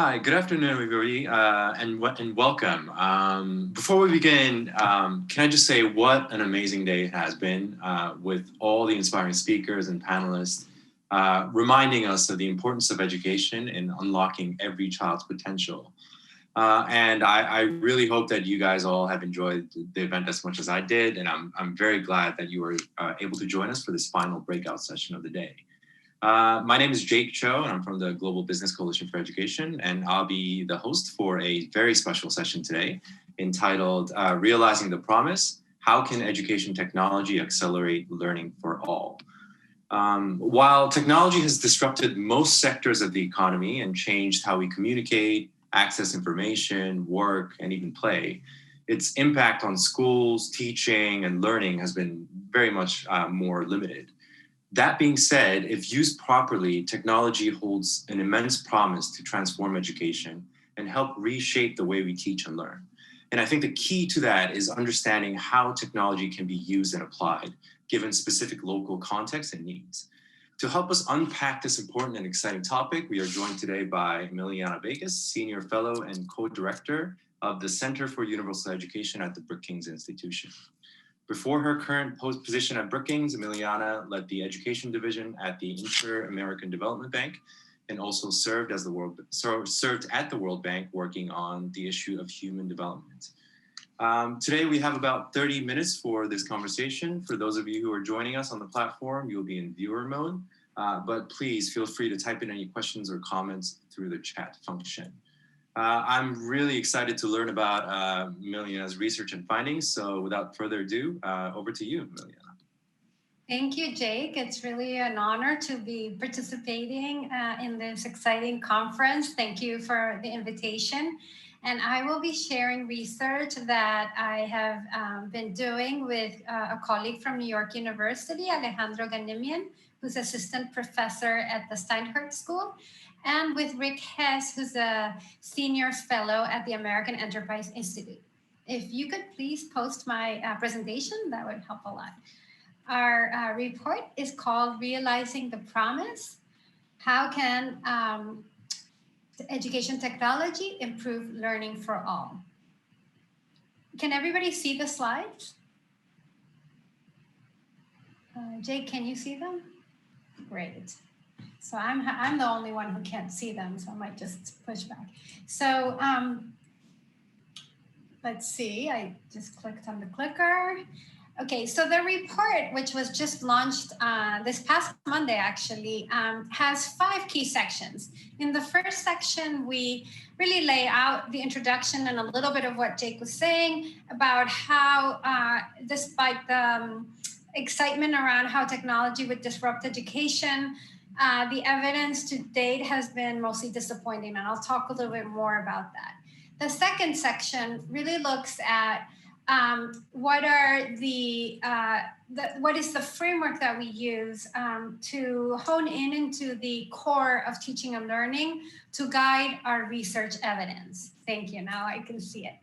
Hi, good afternoon, everybody, and welcome. Before we begin, can I just say what an amazing day it has been with all the inspiring speakers and panelists reminding us of the importance of education in unlocking every child's potential. And I really hope that you guys all have enjoyed the event as much as I did, and I'm very glad that you were able to join us for this final breakout session of the day. My name is Jake Cho, and I'm from the Global Business Coalition for Education, and I'll be the host for a very special session today entitled Realizing the Promise, How Can Education Technology Accelerate Learning for All? While technology has disrupted most sectors of the economy and changed how we communicate, access information, work, and even play, its impact on schools, teaching, and learning has been very much more limited. That being said, if used properly, technology holds an immense promise to transform education and help reshape the way we teach and learn. And I think the key to that is understanding how technology can be used and applied, given specific local context and needs. To help us unpack this important and exciting topic, we are joined today by Emiliana, Senior Fellow and Co-Director of the Center for Universal Education at the Brookings Institution. Before her current position at Brookings, Emiliana led the education division at the Inter-American Development Bank and also served at the World Bank working on the issue of human development. Today we have about 30 minutes for this conversation. For those of you who are joining us on the platform, you'll be in viewer mode, but please feel free to type in any questions or comments through the chat function. I'm really excited to learn about Emiliana's research and findings. So without further ado, over to you, Emiliana. Thank you, Jake. It's really an honor to be participating in this exciting conference. Thank you for the invitation. And I will be sharing research that I have been doing with a colleague from New York University, Alejandro Ganimian, who's assistant professor at the Steinhardt School, and with Rick Hess, who's a senior fellow at the American Enterprise Institute. If you could please post my presentation, that would help a lot. Our report is called Realizing the Promise. How can education technology improve learning for all? Can everybody see the slides? Jake, can you see them? Great. So I'm the only one who can't see them, so I might just push back. So let's see, I just clicked on the clicker. Okay, so the report, which was just launched this past Monday, actually, has 5 key sections. In the first section, we really lay out the introduction and a little bit of what Jake was saying about how, despite the excitement around how technology would disrupt education, the evidence to date has been mostly disappointing, and I'll talk a little bit more about that. The second section really looks at what is the framework that we use to hone in into the core of teaching and learning to guide our research evidence. Thank you. Now I can see it.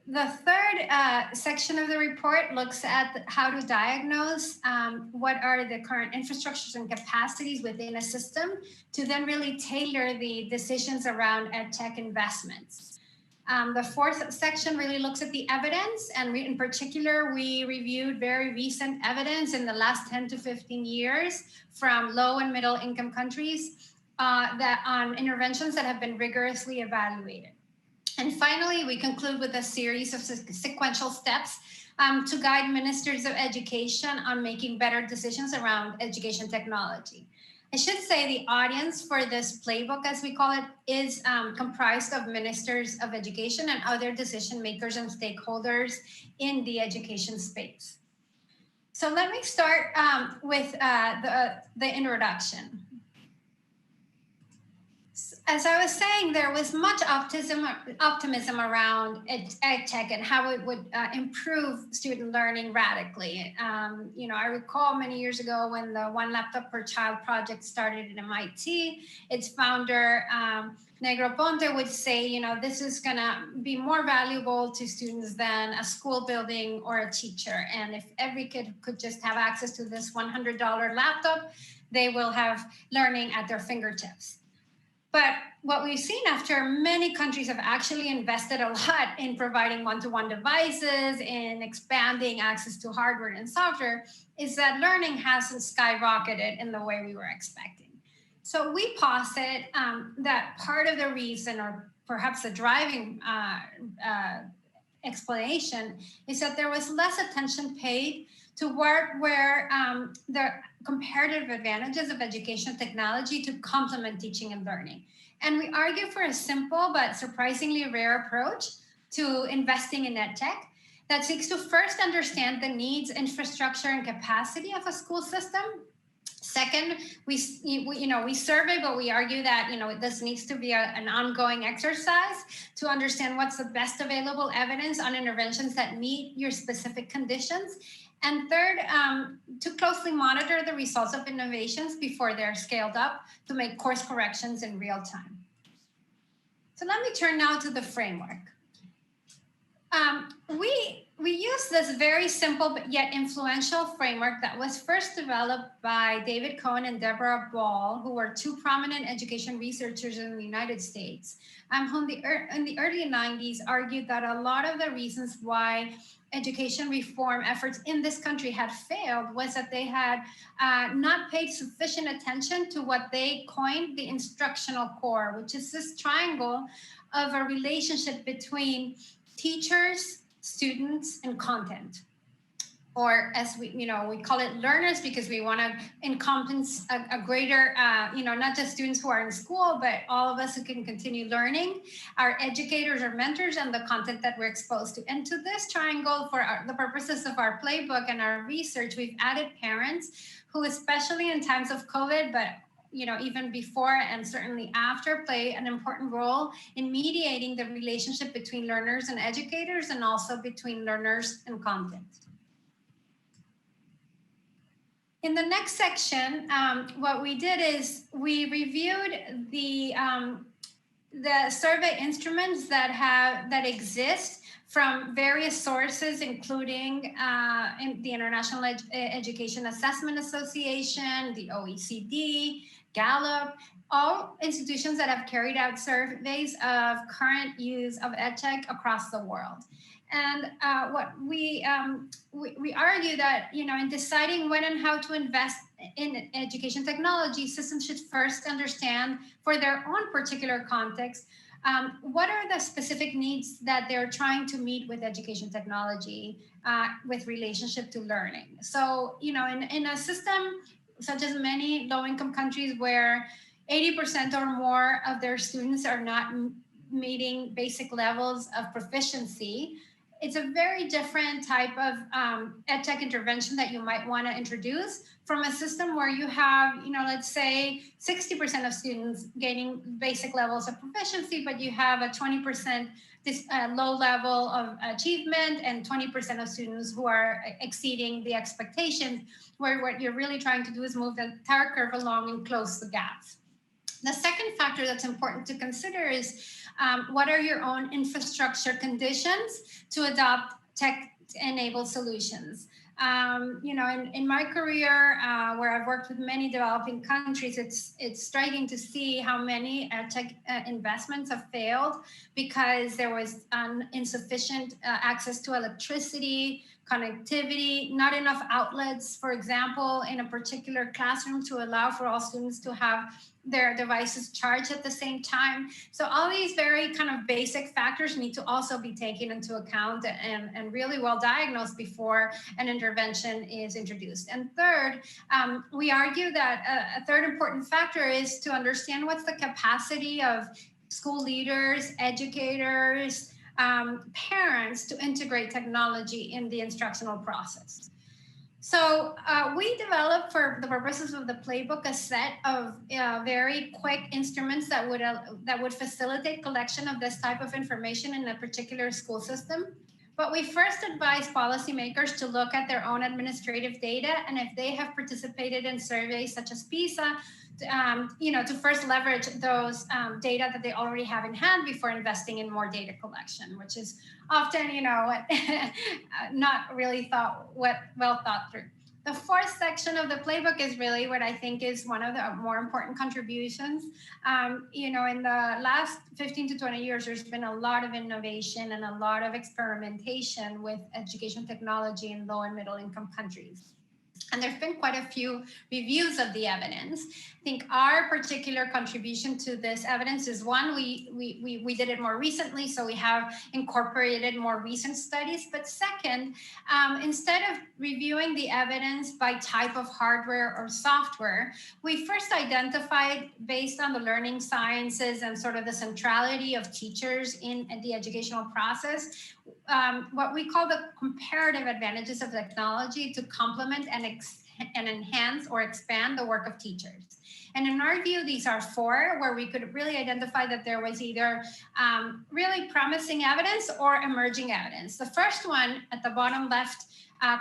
The third section of the report looks at how to diagnose what are the current infrastructures and capacities within a system to then really tailor the decisions around EdTech investments. The fourth section really looks at the evidence, and in particular, we reviewed very recent evidence in the last 10 to 15 years from low and middle income countries on interventions that have been rigorously evaluated. And finally, we conclude with a series of sequential steps to guide ministers of education on making better decisions around education technology. I should say the audience for this playbook, as we call it, is comprised of ministers of education and other decision makers and stakeholders in the education space. So let me start with the introduction. As I was saying, there was much optimism around EdTech and how it would improve student learning radically. I recall many years ago when the One Laptop Per Child project started at MIT, its founder, Negroponte, would say, this is going to be more valuable to students than a school building or a teacher. And if every kid could just have access to this $100 laptop, they will have learning at their fingertips. But what we've seen after many countries have actually invested a lot in providing one-to-one devices, in expanding access to hardware and software, is that learning hasn't skyrocketed in the way we were expecting. So we posit that part of the reason, or perhaps the driving explanation, is that there was less attention paid to where the comparative advantages of education technology to complement teaching and learning. And we argue for a simple but surprisingly rare approach to investing in EdTech that seeks to first understand the needs, infrastructure, and capacity of a school system. Second, we survey, but we argue that this needs to be an ongoing exercise to understand what's the best available evidence on interventions that meet your specific conditions. And third, to closely monitor the results of innovations before they're scaled up to make course corrections in real time. So let me turn now to the framework. We use this very simple but yet influential framework that was first developed by David Cohen and Deborah Ball, who were two prominent education researchers in the United States, who in the early 90s argued that a lot of the reasons why education reform efforts in this country had failed was that they had not paid sufficient attention to what they coined the instructional core, which is this triangle of a relationship between teachers, students, and content. Or as we call it learners, because we want to encompass a greater, not just students who are in school, but all of us who can continue learning, our educators or mentors, and the content that we're exposed to. And to this triangle, for the purposes of our playbook and our research, we've added parents who, especially in times of COVID, but even before and certainly after, play an important role in mediating the relationship between learners and educators, and also between learners and content. In the next section, what we did is we reviewed the survey instruments that exist from various sources, including the International Education Assessment Association, the OECD, Gallup, all institutions that have carried out surveys of current use of EdTech across the world. And what we argue that, in deciding when and how to invest in education technology, systems should first understand, for their own particular context, what are the specific needs that they're trying to meet with education technology with relationship to learning. So, in a system such as many low-income countries where 80% or more of their students are not meeting basic levels of proficiency, it's a very different type of EdTech intervention that you might want to introduce from a system where you have, let's say 60% of students gaining basic levels of proficiency, but you have a 20% low level of achievement and 20% of students who are exceeding the expectations, where what you're really trying to do is move the entire curve along and close the gaps. The second factor that's important to consider is what are your own infrastructure conditions to adopt tech-enabled solutions? In my career, where I've worked with many developing countries, it's striking to see how many tech investments have failed because there was insufficient access to electricity, connectivity, not enough outlets, for example, in a particular classroom to allow for all students to have their devices charged at the same time. So all these very kind of basic factors need to also be taken into account and really well diagnosed before an intervention is introduced. And third, we argue that a third important factor is to understand what's the capacity of school leaders, educators, parents to integrate technology in the instructional process. So we developed, for the purposes of the playbook, a set of very quick instruments that would facilitate collection of this type of information in a particular school system. But we first advise policymakers to look at their own administrative data, and if they have participated in surveys such as PISA, to first leverage those data that they already have in hand before investing in more data collection, which is often, not really well thought through. The fourth section of the playbook is really what I think is one of the more important contributions. In the last 15 to 20 years, there's been a lot of innovation and a lot of experimentation with education technology in low and middle income countries. And there's been quite a few reviews of the evidence. I think our particular contribution to this evidence is one, we did it more recently, so we have incorporated more recent studies. But second, instead of reviewing the evidence by type of hardware or software, we first identified, based on the learning sciences and sort of the centrality of teachers in the educational process, what we call the comparative advantages of technology to complement and enhance or expand the work of teachers. And in our view, these are four, where we could really identify that there was either really promising evidence or emerging evidence. The first one at the bottom left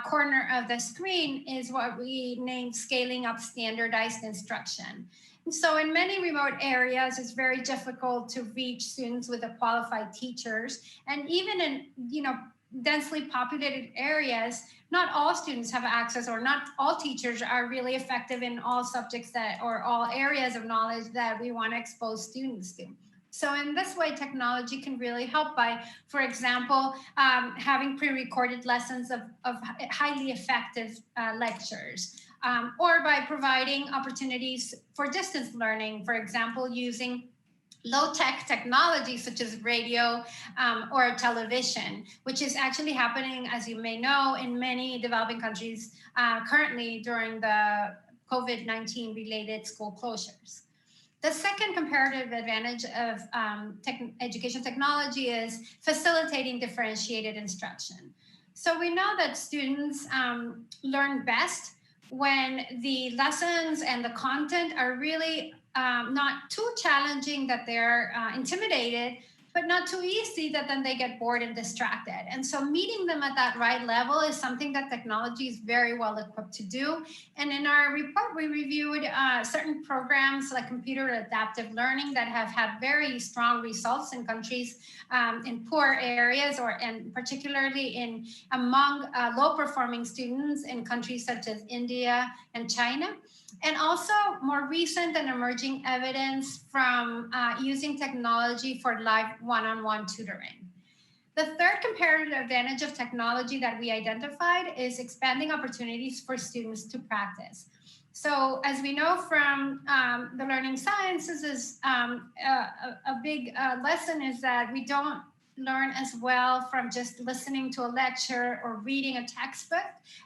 corner of the screen is what we named scaling up standardized instruction. So in many remote areas, it's very difficult to reach students with the qualified teachers. And even in, densely populated areas, not all students have access, or not all teachers are really effective in all subjects or all areas of knowledge that we want to expose students to. So in this way, technology can really help by, for example, having pre-recorded lessons of highly effective lectures, or by providing opportunities for distance learning, for example, using low-tech technology such as radio or television, which is actually happening, as you may know, in many developing countries currently during the COVID-19 related school closures. The second comparative advantage of education technology is facilitating differentiated instruction. So we know that students learn best when the lessons and the content are really not too challenging that they're intimidated, but not too easy that then they get bored and distracted. And so meeting them at that right level is something that technology is very well equipped to do. And in our report, we reviewed certain programs like computer adaptive learning that have had very strong results in countries in poor areas, and particularly among low-performing students in countries such as India and China. And also more recent and emerging evidence from using technology for live one-on-one tutoring. The third comparative advantage of technology that we identified is expanding opportunities for students to practice. So as we know from the learning sciences, a big lesson is that we don't learn as well from just listening to a lecture or reading a textbook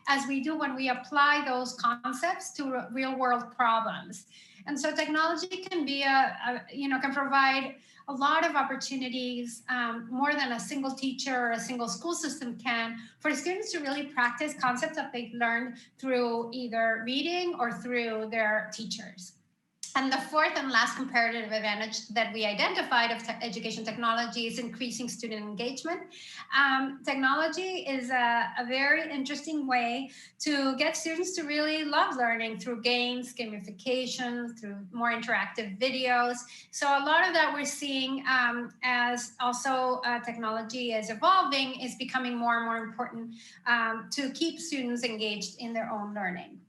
as we do when we apply those concepts to real world problems. And so technology can be can provide a lot of opportunities, more than a single teacher or a single school system can, for students to really practice concepts that they've learned through either reading or through their teachers. And the fourth and last comparative advantage that we identified of education technology is increasing student engagement. Technology is a very interesting way to get students to really love learning through games, gamification, through more interactive videos. So a lot of that we're seeing as also technology is evolving, is becoming more and more important to keep students engaged in their own learning.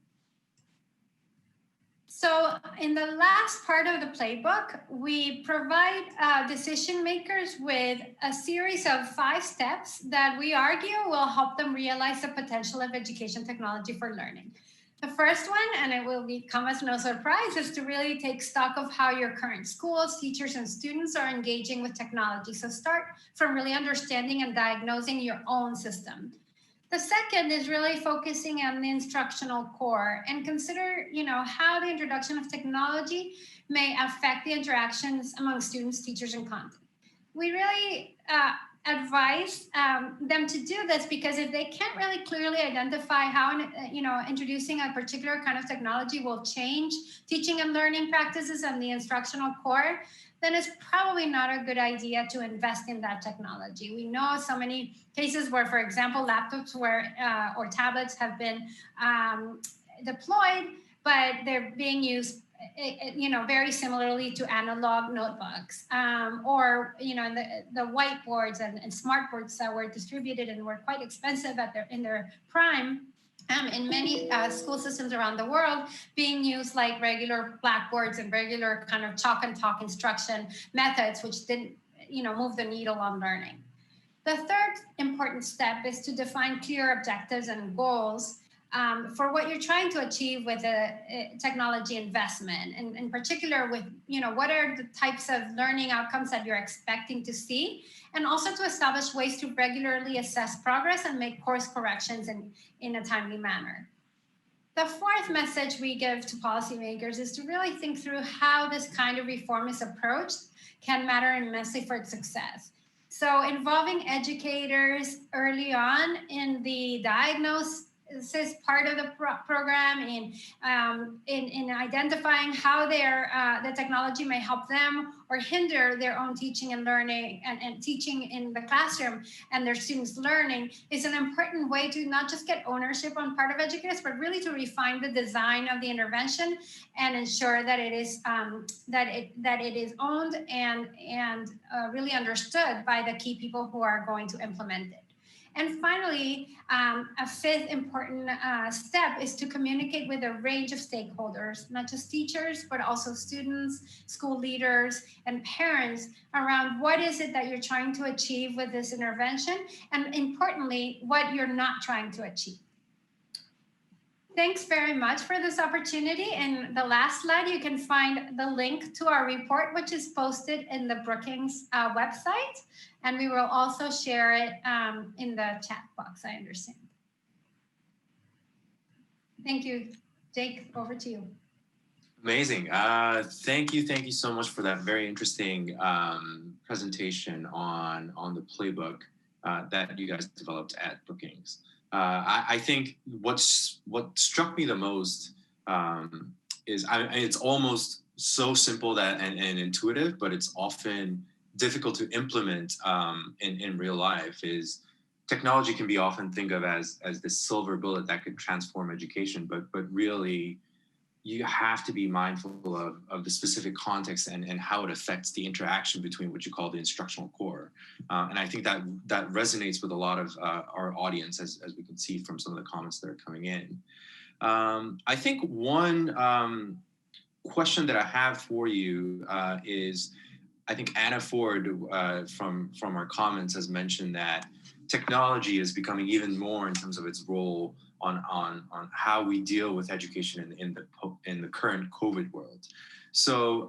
So in the last part of the playbook, we provide decision makers with a series of 5 steps that we argue will help them realize the potential of education technology for learning. The first one, and it will come as no surprise, is to really take stock of how your current schools, teachers, and students are engaging with technology. So start from really understanding and diagnosing your own system. The second is really focusing on the instructional core and consider, how the introduction of technology may affect the interactions among students, teachers, and content. We really advise them to do this because if they can't really clearly identify how, introducing a particular kind of technology will change teaching and learning practices and the instructional core, then it's probably not a good idea to invest in that technology. We know so many cases where, for example, laptops or tablets have been deployed, but they're being used very similarly to analog notebooks, or the whiteboards and smartboards that were distributed and were quite expensive in their prime. in many school systems around the world being used like regular blackboards and regular kind of chalk and talk instruction methods, which didn't, move the needle on learning. The third important step is to define clear objectives and goals for what you're trying to achieve with a technology investment, and in particular with, what are the types of learning outcomes that you're expecting to see, and also to establish ways to regularly assess progress and make course corrections in a timely manner. The fourth message we give to policymakers is to really think through how this kind of reform is approached can matter immensely for its success. So involving educators early on in the diagnosis part of the program, in identifying how the technology may help them or hinder their own teaching and learning and teaching in the classroom and their students learning, is an important way to not just get ownership on part of educators, but really to refine the design of the intervention and ensure that it is that it is owned and really understood by the key people who are going to implement it. And finally, a fifth important step is to communicate with a range of stakeholders, not just teachers, but also students, school leaders, and parents around what is it that you're trying to achieve with this intervention, and importantly, what you're not trying to achieve. Thanks very much for this opportunity. In the last slide, you can find the link to our report, which is posted in the Brookings website. And we will also share it in the chat box, I understand. Thank you. Jake, over to you. Amazing. Thank you so much for that very interesting presentation on the playbook that you guys developed at Brookings. I think what struck me the most is it's almost so simple and intuitive, but it's often difficult to implement in real life. Is technology can be often think of as this silver bullet that could transform education, but really you have to be mindful of the specific context and how it affects the interaction between what you call the instructional core. And I think that resonates with a lot of our audience, as we can see from some of the comments that are coming in. I think one question that I have for you is, I think Anna Ford from our comments has mentioned that technology is becoming even more in terms of its role on how we deal with education in the current COVID world. So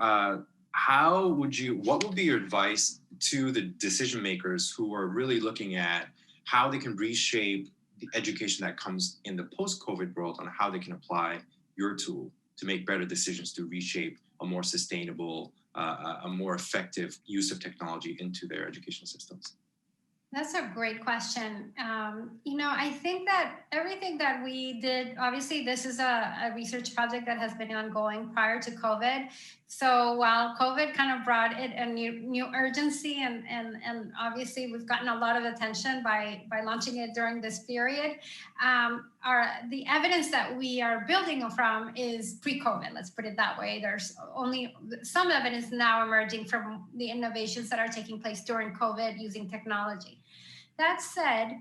what would be your advice to the decision makers who are really looking at how they can reshape the education that comes in the post-COVID world, on how they can apply your tool to make better decisions to reshape a more sustainable, a more effective use of technology into their educational systems? That's a great question. I think that everything that we did, obviously, this is a research project that has been ongoing prior to COVID. So while COVID kind of brought it a new urgency, and obviously we've gotten a lot of attention by launching it during this period, the evidence that we are building from is pre-COVID, let's put it that way. There's only some evidence now emerging from the innovations that are taking place during COVID using technology. That said,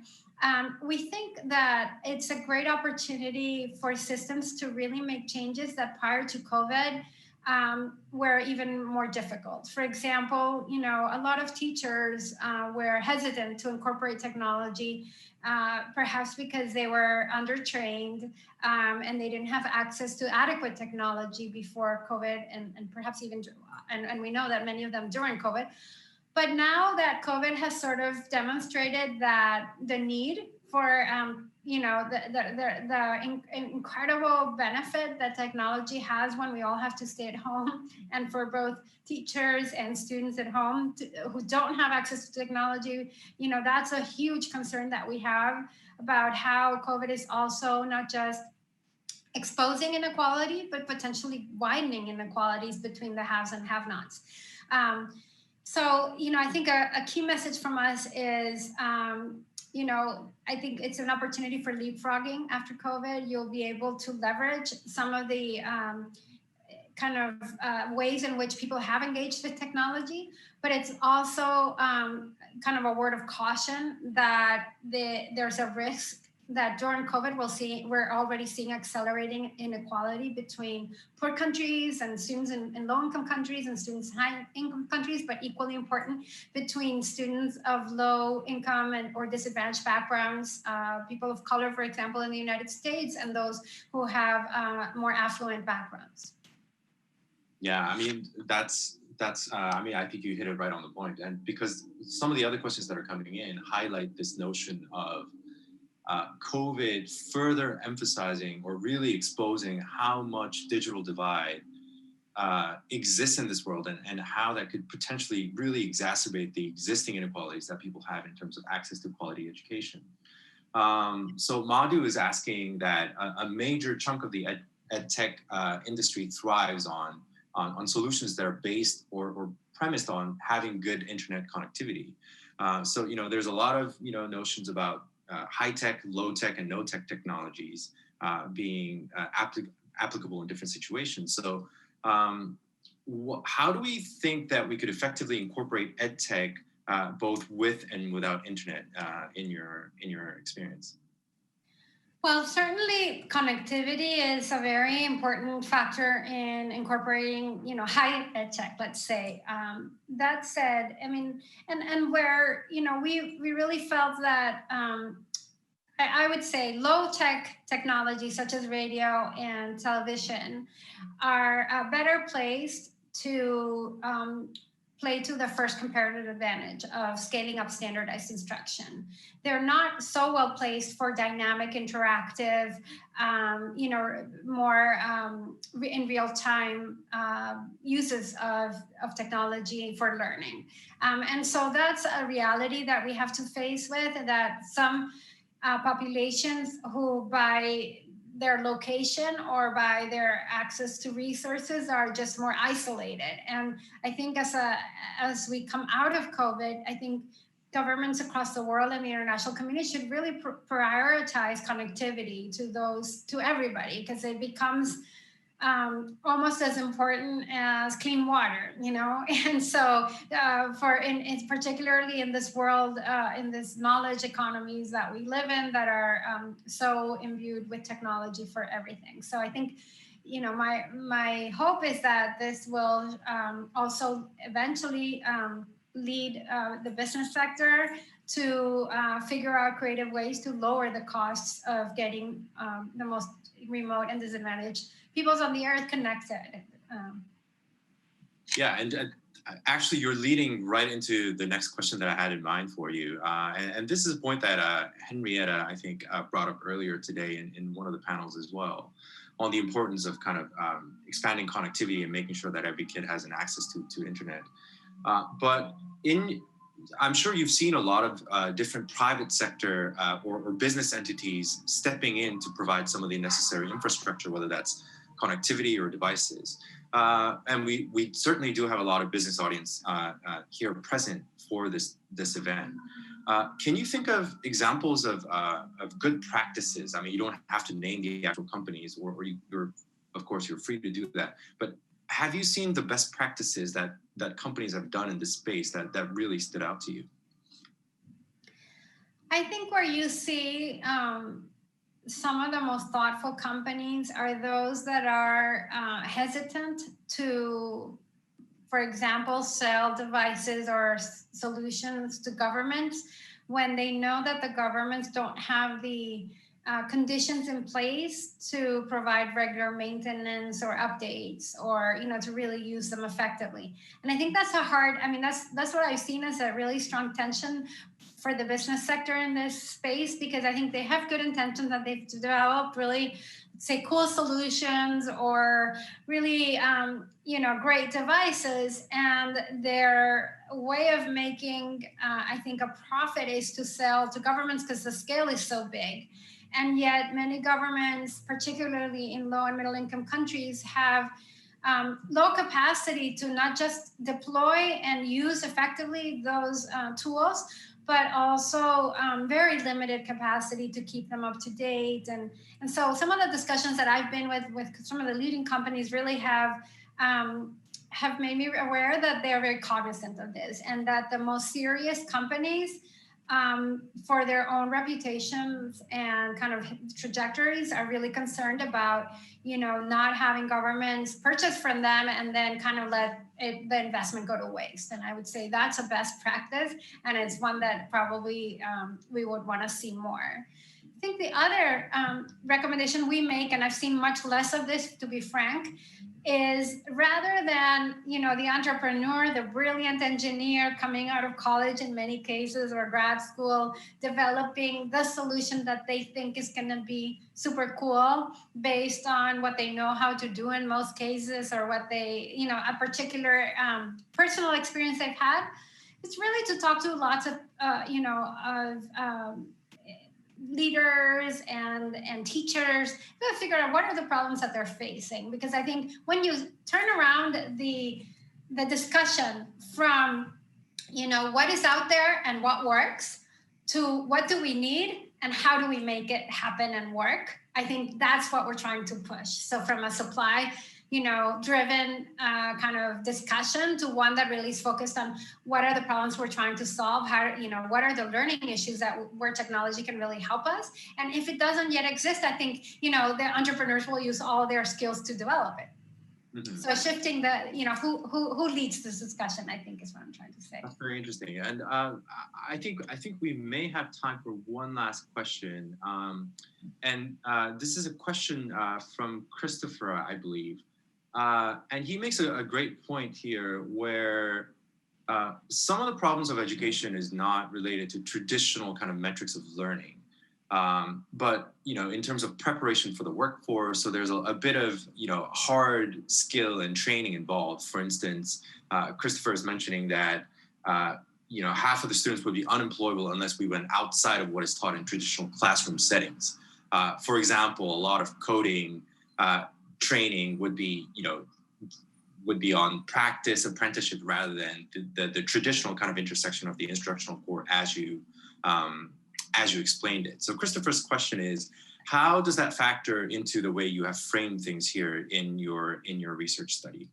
we think that it's a great opportunity for systems to really make changes that prior to COVID were even more difficult. For example, a lot of teachers were hesitant to incorporate technology, perhaps because they were undertrained and they didn't have access to adequate technology before COVID, and perhaps even, and we know that many of them during COVID. But now that COVID has sort of demonstrated that the need for, the incredible benefit that technology has when we all have to stay at home, and for both teachers and students at home who don't have access to technology, that's a huge concern that we have about how COVID is also not just exposing inequality, but potentially widening inequalities between the haves and have-nots. So, I think a key message from us is, I think it's an opportunity for leapfrogging after COVID. You'll be able to leverage some of the kind of ways in which people have engaged with technology, but it's also kind of a word of caution that there's a risk that during COVID we're already seeing accelerating inequality between poor countries and students in low-income countries and students in high-income countries, but equally important between students of low-income and or disadvantaged backgrounds, people of color, for example, in the United States, and those who have more affluent backgrounds. Yeah, I mean, I think you hit it right on the point. And because some of the other questions that are coming in highlight this notion of COVID further emphasizing or really exposing how much digital divide exists in this world, and how that could potentially really exacerbate the existing inequalities that people have in terms of access to quality education. So Madhu is asking that a major chunk of the ed tech industry thrives on solutions that are based or premised on having good internet connectivity. So, there's a lot of, notions about high-tech, low-tech, and no-tech technologies being applicable in different situations. So how do we think that we could effectively incorporate ed tech both with and without internet in your experience? Well, certainly connectivity is a very important factor in incorporating, high ed tech, let's say. That said, I mean, and where, we really felt that I would say low tech technology such as radio and television are better placed to play to the first comparative advantage of scaling up standardized instruction. They're not so well placed for dynamic, interactive, more in real time uses of technology for learning. And so that's a reality that we have to face with, that some populations who by their location or by their access to resources are just more isolated. And I think as we come out of COVID, I think governments across the world and the international community should really prioritize connectivity to everybody, because it becomes almost as important as clean water, And so, particularly in this world, in this knowledge economies that we live in, that are so imbued with technology for everything. So I think, my hope is that this will also eventually lead the business sector to figure out creative ways to lower the costs of getting the most remote and disadvantaged peoples on the earth connected. Yeah, and actually you're leading right into the next question that I had in mind for you. And this is a point that Henrietta, I think, brought up earlier today in one of the panels as well, on the importance of kind of expanding connectivity and making sure that every kid has an access to internet. But I'm sure you've seen a lot of different private sector or business entities stepping in to provide some of the necessary infrastructure, whether that's connectivity or devices. And we certainly do have a lot of business audience here present for this event. Can you think of examples of good practices? I mean, you don't have to name the actual companies, or of course, you're free to do that. But have you seen the best practices that companies have done in this space that really stood out to you? I think where you see some of the most thoughtful companies are those that are hesitant to, for example, sell devices or solutions to governments when they know that the governments don't have the conditions in place to provide regular maintenance or updates, or to really use them effectively. And I think that's that's what I've seen as a really strong tension for the business sector in this space, because I think they have good intentions, that they've developed really, say, cool solutions or really great devices, and their way of making I think a profit is to sell to governments because the scale is so big. And yet many governments, particularly in low and middle income countries, have low capacity to not just deploy and use effectively those tools, but also very limited capacity to keep them up to date. And so some of the discussions that I've been with some of the leading companies really have made me aware that they're very cognizant of this, and that the most serious companies for their own reputations and kind of trajectories are really concerned about, not having governments purchase from them and then kind of let the investment go to waste. And I would say that's a best practice, and it's one that probably we would want to see more. I think the other recommendation we make, and I've seen much less of this, to be frank, is rather than the entrepreneur, the brilliant engineer coming out of college in many cases or grad school, developing the solution that they think is going to be super cool based on what they know how to do in most cases, or what they a particular personal experience they've had. It's really to talk to lots of leaders and teachers to figure out what are the problems that they're facing. Because I think when you turn around the discussion from what is out there and what works to what do we need and how do we make it happen and work, I think that's what we're trying to push. So from a supply driven kind of discussion to one that really is focused on what are the problems we're trying to solve, how, what are the learning issues where technology can really help us. And if it doesn't yet exist, I think, the entrepreneurs will use all their skills to develop it. Mm-hmm. So shifting the, who leads this discussion, I think is what I'm trying to say. That's very interesting. And I think we may have time for one last question. This is a question from Christopher, I believe. And he makes a great point here where some of the problems of education is not related to traditional kind of metrics of learning. But, in terms of preparation for the workforce, so there's a bit of, hard skill and training involved. For instance, Christopher is mentioning that, half of the students would be unemployable unless we went outside of what is taught in traditional classroom settings. For example, a lot of coding training would be on practice apprenticeship rather than the traditional kind of intersection of the instructional core as you explained it. So Christopher's question is, how does that factor into the way you have framed things here in your research study?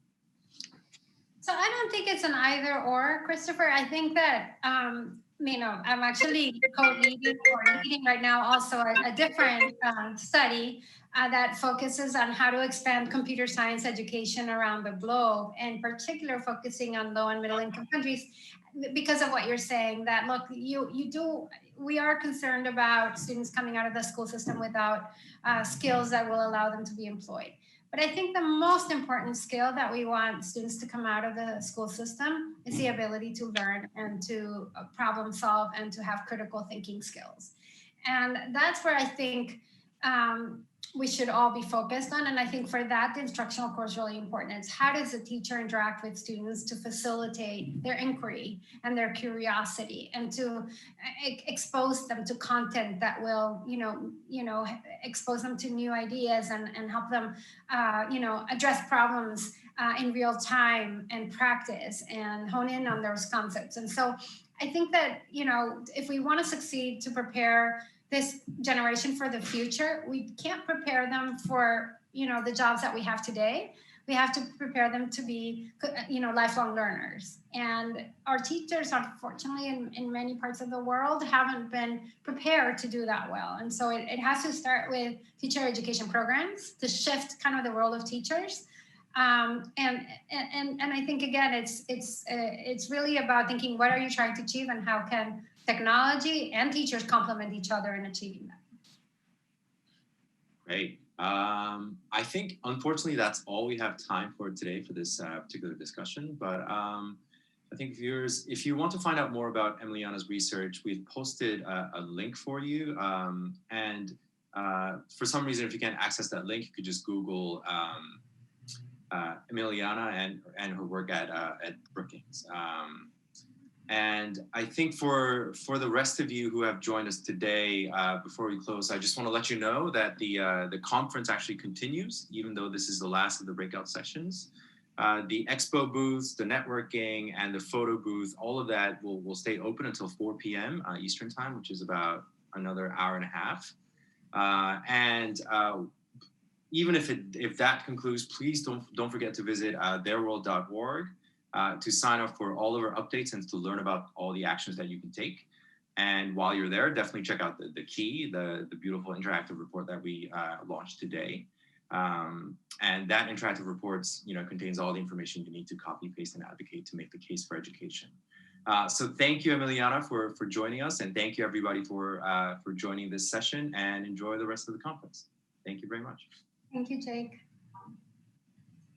So I don't think it's an either or, Christopher. I think that I'm actually co-leading or leading right now also a different study that focuses on how to expand computer science education around the globe, in particular focusing on low and middle income countries, because of what you're saying, that look, we are concerned about students coming out of the school system without skills that will allow them to be employed. But I think the most important skill that we want students to come out of the school system is the ability to learn and to problem solve and to have critical thinking skills. And that's where I think we should all be focused on. And I think for that, the instructional core is really important. It's how does the teacher interact with students to facilitate their inquiry and their curiosity, and to expose them to content that will, expose them to new ideas and help them, address problems in real time and practice and hone in on those concepts. And so I think that, if we want to succeed to prepare this generation for the future, we can't prepare them for, the jobs that we have today. We have to prepare them to be, lifelong learners. And our teachers, unfortunately, in many parts of the world, haven't been prepared to do that well. And so it has to start with teacher education programs to shift kind of the role of teachers. And I think, again, it's really about thinking, what are you trying to achieve, and how can technology and teachers complement each other in achieving that? Great. I think, unfortunately, that's all we have time for today for this particular discussion. But I think, viewers, if you want to find out more about Emiliana's research, we've posted a link for you. And for some reason, if you can't access that link, you could just Google Emiliana and her work at Brookings. And I think for the rest of you who have joined us today, before we close, I just want to let you know that the conference actually continues, even though this is the last of the breakout sessions. The expo booths, the networking, and the photo booth, all of that will stay open until 4 p.m. Eastern time, which is about another hour and a half. Even if that concludes, please don't forget to visit theirworld.org to sign up for all of our updates and to learn about all the actions that you can take. And while you're there, definitely check out the key, the beautiful interactive report that we launched today. And that interactive reports, contains all the information you need to copy, paste, and advocate to make the case for education. So thank you, Emiliana, for joining us, and thank you everybody for joining this session, and enjoy the rest of the conference. Thank you very much. Thank you, Jake.